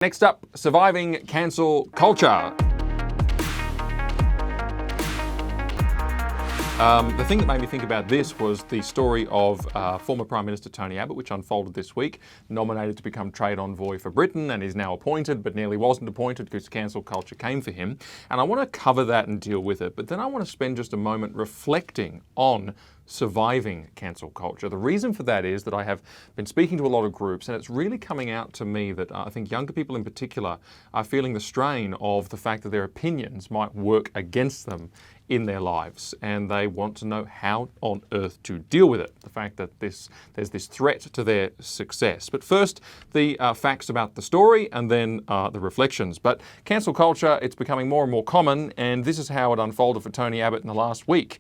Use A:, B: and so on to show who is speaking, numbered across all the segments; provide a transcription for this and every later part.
A: Next up, surviving cancel culture. The thing that made me think about this was the story of former Prime Minister Tony Abbott, which unfolded this week, nominated to become trade envoy for Britain and is now appointed, but nearly wasn't appointed because cancel culture came for him. And I want to cover that and deal with it, but then I want to spend just a moment reflecting on surviving cancel culture. The reason for that is that I have been speaking to a lot of groups, and it's really coming out to me that I think younger people in particular are feeling the strain of the fact that their opinions might work against them in their lives, and they want to know how on earth to deal with it. The fact that there's this threat to their success. But first, the facts about the story, and then the reflections. But cancel culture, it's becoming more and more common, and this is how it unfolded for Tony Abbott in the last week.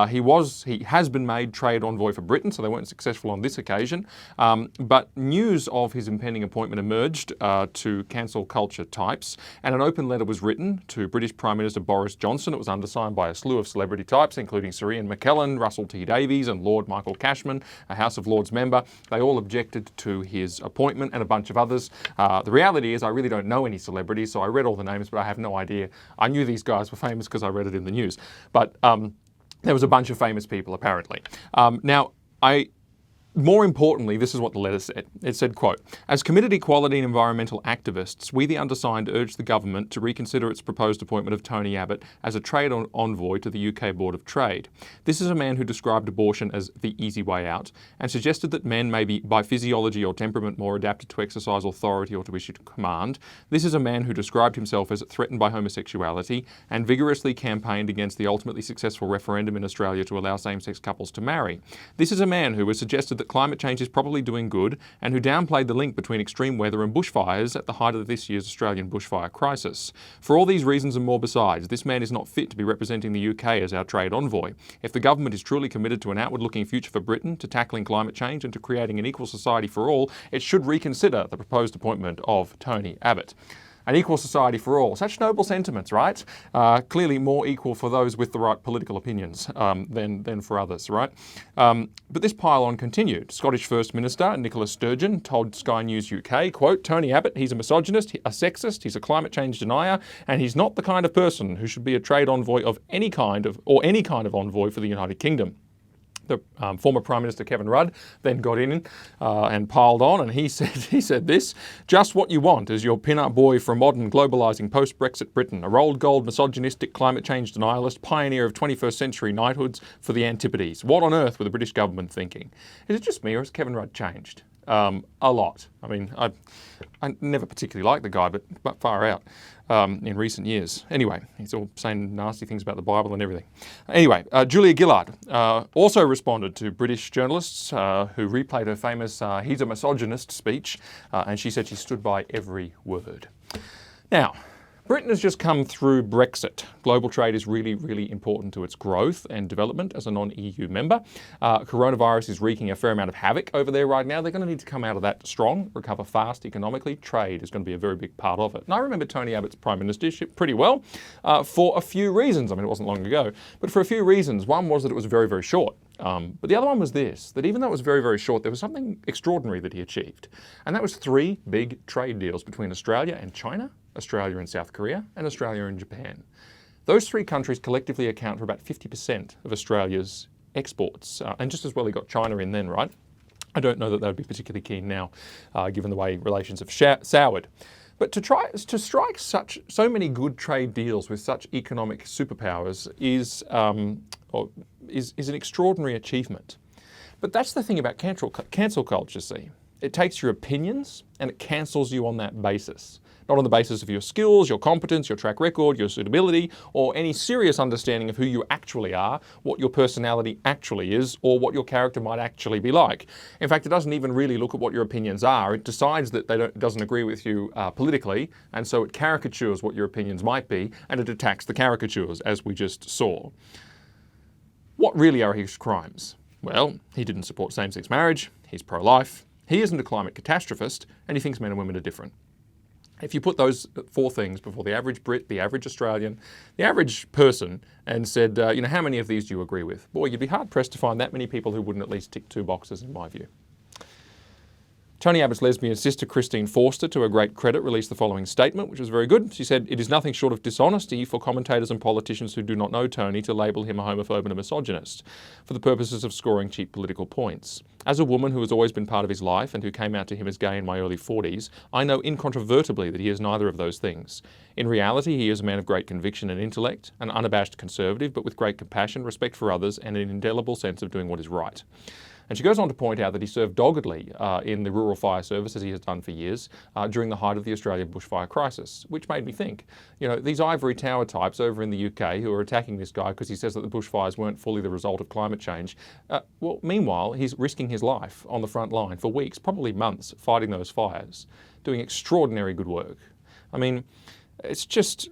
A: He has been made trade envoy for Britain, so they weren't successful on this occasion. But news of his impending appointment emerged to cancel culture types, and an open letter was written to British Prime Minister Boris Johnson. It was undersigned by a slew of celebrity types, including Sir Ian McKellen, Russell T Davies, and Lord Michael Cashman, a House of Lords member. They all objected to his appointment, and a bunch of others. The reality is I really don't know any celebrities, so I read all the names, but I have no idea. I knew these guys were famous because I read it in the news. But there was a bunch of famous people, apparently. More importantly, this is what the letter said. It said, quote, "As committed equality and environmental activists, we the undersigned urge the government to reconsider its proposed appointment of Tony Abbott as a trade envoy to the UK Board of Trade. This is a man who described abortion as the easy way out and suggested that men may be by physiology or temperament more adapted to exercise authority or to issue command. This is a man who described himself as threatened by homosexuality and vigorously campaigned against the ultimately successful referendum in Australia to allow same-sex couples to marry. This is a man who has suggested that climate change is probably doing good and who downplayed the link between extreme weather and bushfires at the height of this year's Australian bushfire crisis. For all these reasons and more besides, this man is not fit to be representing the UK as our trade envoy. If the government is truly committed to an outward-looking future for Britain, to tackling climate change and to creating an equal society for all, it should reconsider the proposed appointment of Tony Abbott." An equal society for all. Such noble sentiments, right? Clearly more equal for those with the right political opinions than for others, right? But this pile-on continued. Scottish First Minister Nicola Sturgeon told Sky News UK, quote, "Tony Abbott, he's a misogynist, a sexist, he's a climate change denier, and he's not the kind of person who should be a trade envoy of any kind of envoy for the United Kingdom." The former Prime Minister Kevin Rudd then got in and piled on, and he said this: "Just what you want is your pin-up boy for a modern, globalising, post-Brexit Britain, a rolled gold, misogynistic, climate change denialist, pioneer of 21st century knighthoods for the antipodes. What on earth were the British government thinking?" Is it just me, or has Kevin Rudd changed? A lot. I mean, I never particularly liked the guy, but far out in recent years. Anyway, he's all saying nasty things about the Bible and everything. Anyway, Julia Gillard also responded to British journalists who replayed her famous "he's a misogynist" speech, and she said she stood by every word. Now, Britain has just come through Brexit. Global trade is really, really important to its growth and development as a non-EU member. Coronavirus is wreaking a fair amount of havoc over there right now. They're going to need to come out of that strong, recover fast economically. Trade is going to be a very big part of it. And I remember Tony Abbott's prime ministership pretty well for a few reasons. I mean, it wasn't long ago, but for a few reasons. One was that it was very, very short. But the other one was this, that even though it was very, very short, there was something extraordinary that he achieved. And that was 3 big trade deals between Australia and China, Australia and South Korea, and Australia and Japan. Those 3 countries collectively account for about 50% of Australia's exports. And just as well he got China in then, right? I don't know that they would be particularly keen now, given the way relations have soured. But to strike so many good trade deals with such economic superpowers is an extraordinary achievement. But that's the thing about cancel culture, see. It takes your opinions and it cancels you on that basis. Not on the basis of your skills, your competence, your track record, your suitability, or any serious understanding of who you actually are, what your personality actually is, or what your character might actually be like. In fact, it doesn't even really look at what your opinions are. It decides that it doesn't agree with you politically, and so it caricatures what your opinions might be, and it attacks the caricatures, as we just saw. What really are his crimes? Well, he didn't support same-sex marriage, he's pro-life, he isn't a climate catastrophist, and he thinks men and women are different. If you put those 4 things before the average Brit, the average Australian, the average person, and said, how many of these do you agree with? Boy, you'd be hard-pressed to find that many people who wouldn't at least tick 2 boxes, in my view. Tony Abbott's lesbian sister, Christine Forster, to her great credit, released the following statement, which was very good. She said, "It is nothing short of dishonesty for commentators and politicians who do not know Tony to label him a homophobe and a misogynist for the purposes of scoring cheap political points. As a woman who has always been part of his life and who came out to him as gay in my early 40s, I know incontrovertibly that he is neither of those things. In reality, he is a man of great conviction and intellect, an unabashed conservative, but with great compassion, respect for others, and an indelible sense of doing what is right." And she goes on to point out that he served doggedly in the rural fire service, as he has done for years, during the height of the Australian bushfire crisis, which made me think, you know, these ivory tower types over in the UK who are attacking this guy because he says that the bushfires weren't fully the result of climate change. Well, meanwhile, he's risking his life on the front line for weeks, probably months, fighting those fires, doing extraordinary good work. I mean, it's just...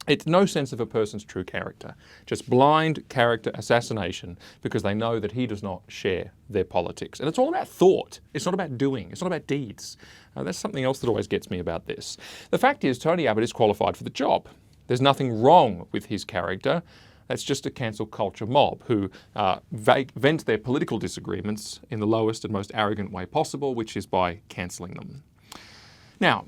A: It's no sense of a person's true character, just blind character assassination because they know that he does not share their politics. And it's all about thought. It's not about doing. It's not about deeds. That's something else that always gets me about this. The fact is, Tony Abbott is qualified for the job. There's nothing wrong with his character. That's just a cancel culture mob who vent their political disagreements in the lowest and most arrogant way possible, which is by cancelling them. Now,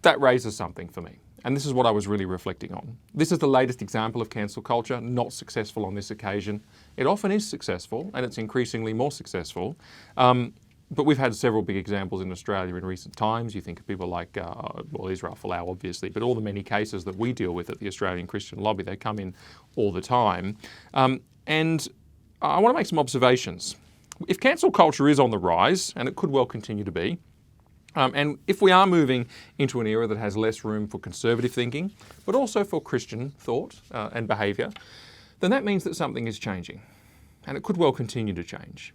A: that raises something for me. And this is what I was really reflecting on. This is the latest example of cancel culture, not successful on this occasion. It often is successful, and it's increasingly more successful. But we've had several big examples in Australia in recent times. You think of people like, Israel Folau, obviously, but all the many cases that we deal with at the Australian Christian Lobby, they come in all the time. And I want to make some observations. If cancel culture is on the rise, and it could well continue to be, and if we are moving into an era that has less room for conservative thinking, but also for Christian thought and behaviour, then that means that something is changing. And it could well continue to change.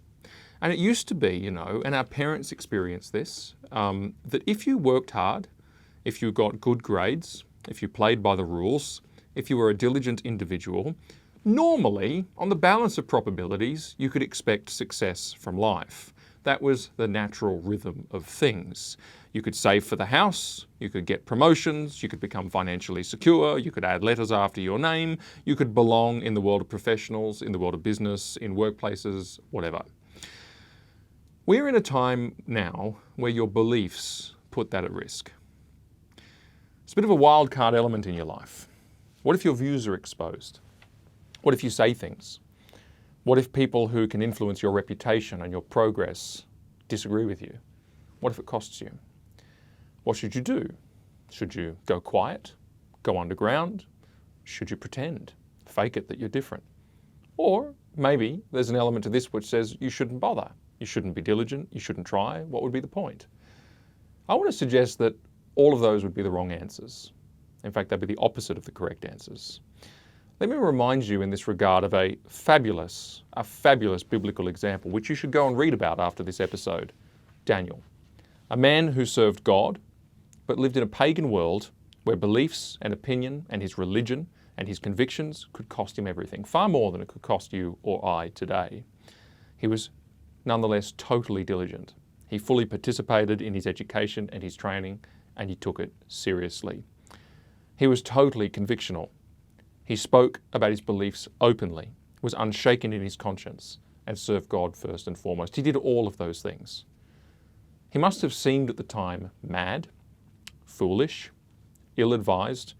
A: And it used to be, you know, and our parents experienced this, that if you worked hard, if you got good grades, if you played by the rules, if you were a diligent individual, normally, on the balance of probabilities, you could expect success from life. That was the natural rhythm of things. You could save for the house, you could get promotions, you could become financially secure, you could add letters after your name, you could belong in the world of professionals, in the world of business, in workplaces, whatever. We're in a time now where your beliefs put that at risk. It's a bit of a wild card element in your life. What if your views are exposed? What if you say things? What if people who can influence your reputation and your progress disagree with you? What if it costs you? What should you do? Should you go quiet? Go underground? Should you pretend? Fake it that you're different? Or maybe there's an element to this which says you shouldn't bother. You shouldn't be diligent. You shouldn't try. What would be the point? I want to suggest that all of those would be the wrong answers. In fact, they'd be the opposite of the correct answers. Let me remind you in this regard of a fabulous biblical example, which you should go and read about after this episode. Daniel, a man who served God, but lived in a pagan world where beliefs and opinion and his religion and his convictions could cost him everything, far more than it could cost you or I today. He was nonetheless totally diligent. He fully participated in his education and his training, and he took it seriously. He was totally convictional. He spoke about his beliefs openly, was unshaken in his conscience, and served God first and foremost. He did all of those things. He must have seemed at the time mad, foolish, ill-advised,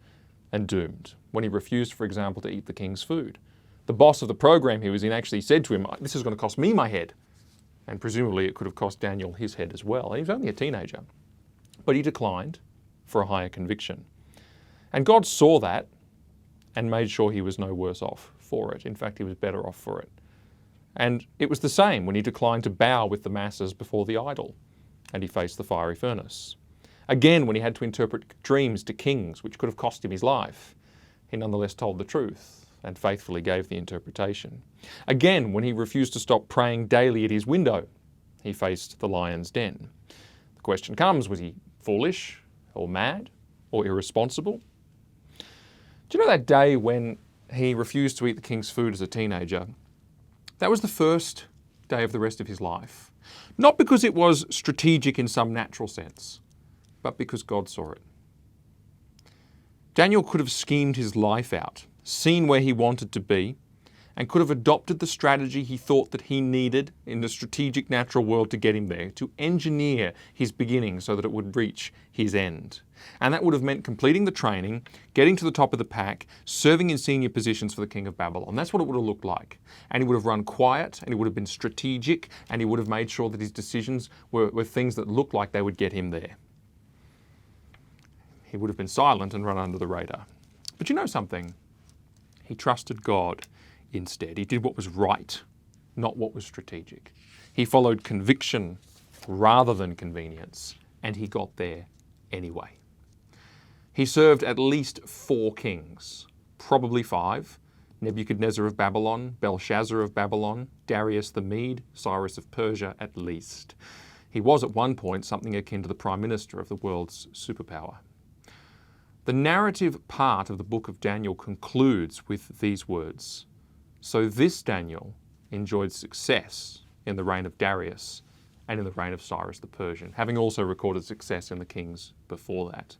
A: and doomed when he refused, for example, to eat the king's food. The boss of the program he was in actually said to him, "This is going to cost me my head." And presumably it could have cost Daniel his head as well. He was only a teenager. But he declined for a higher conviction. And God saw that and made sure he was no worse off for it. In fact, he was better off for it. And it was the same when he declined to bow with the masses before the idol, and he faced the fiery furnace. Again, when he had to interpret dreams to kings, which could have cost him his life, he nonetheless told the truth and faithfully gave the interpretation. Again, when he refused to stop praying daily at his window, he faced the lion's den. The question comes, was he foolish or mad or irresponsible? Do you know that day when he refused to eat the king's food as a teenager? That was the first day of the rest of his life. Not because it was strategic in some natural sense, but because God saw it. Daniel could have schemed his life out, seen where he wanted to be, and could have adopted the strategy he thought that he needed in the strategic natural world to get him there, to engineer his beginning so that it would reach his end. And that would have meant completing the training, getting to the top of the pack, serving in senior positions for the king of Babylon. That's what it would have looked like. And he would have run quiet, and he would have been strategic, and he would have made sure that his decisions were things that looked like they would get him there. He would have been silent and run under the radar. But you know something? He trusted God instead. He did what was right, not what was strategic. He followed conviction rather than convenience, and he got there anyway. He served at least 4 kings, probably 5, Nebuchadnezzar of Babylon, Belshazzar of Babylon, Darius the Mede, Cyrus of Persia at least. He was at one point something akin to the prime minister of the world's superpower. The narrative part of the book of Daniel concludes with these words. So this Daniel enjoyed success in the reign of Darius and in the reign of Cyrus the Persian, having also recorded success in the kings before that.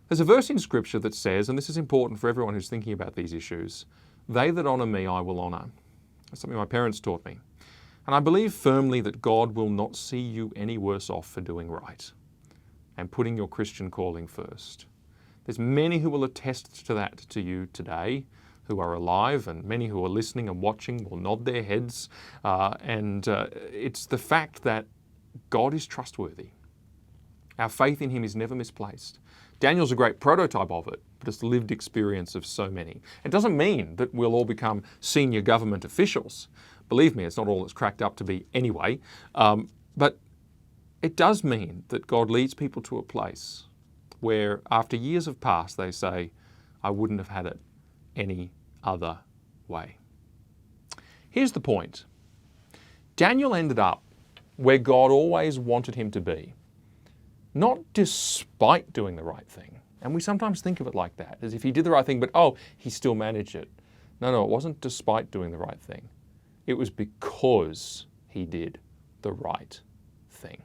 A: There's a verse in Scripture that says, and this is important for everyone who's thinking about these issues, they that honour me I will honour. That's something my parents taught me. And I believe firmly that God will not see you any worse off for doing right and putting your Christian calling first. There's many who will attest to that to you today, who are alive, and many who are listening and watching will nod their heads. It's the fact that God is trustworthy. Our faith in him is never misplaced. Daniel's a great prototype of it, but it's the lived experience of so many. It doesn't mean that we'll all become senior government officials. Believe me, it's not all it's cracked up to be anyway. But it does mean that God leads people to a place where after years have passed, they say, I wouldn't have had it any other way. Here's the point. Daniel ended up where God always wanted him to be, not despite doing the right thing. And we sometimes think of it like that, as if he did the right thing, but he still managed it. No, it wasn't despite doing the right thing. It was because he did the right thing.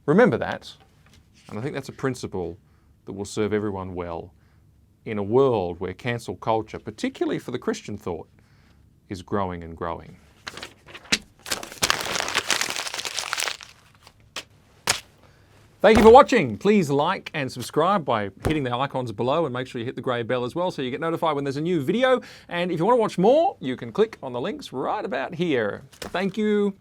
A: Remember that. And I think that's a principle that will serve everyone well in a world where cancel culture, particularly for the Christian thought, is growing and growing. Thank you for watching. Please like and subscribe by hitting the icons below, and make sure you hit the grey bell as well so you get notified when there's a new video. And if you want to watch more, you can click on the links right about here. Thank you.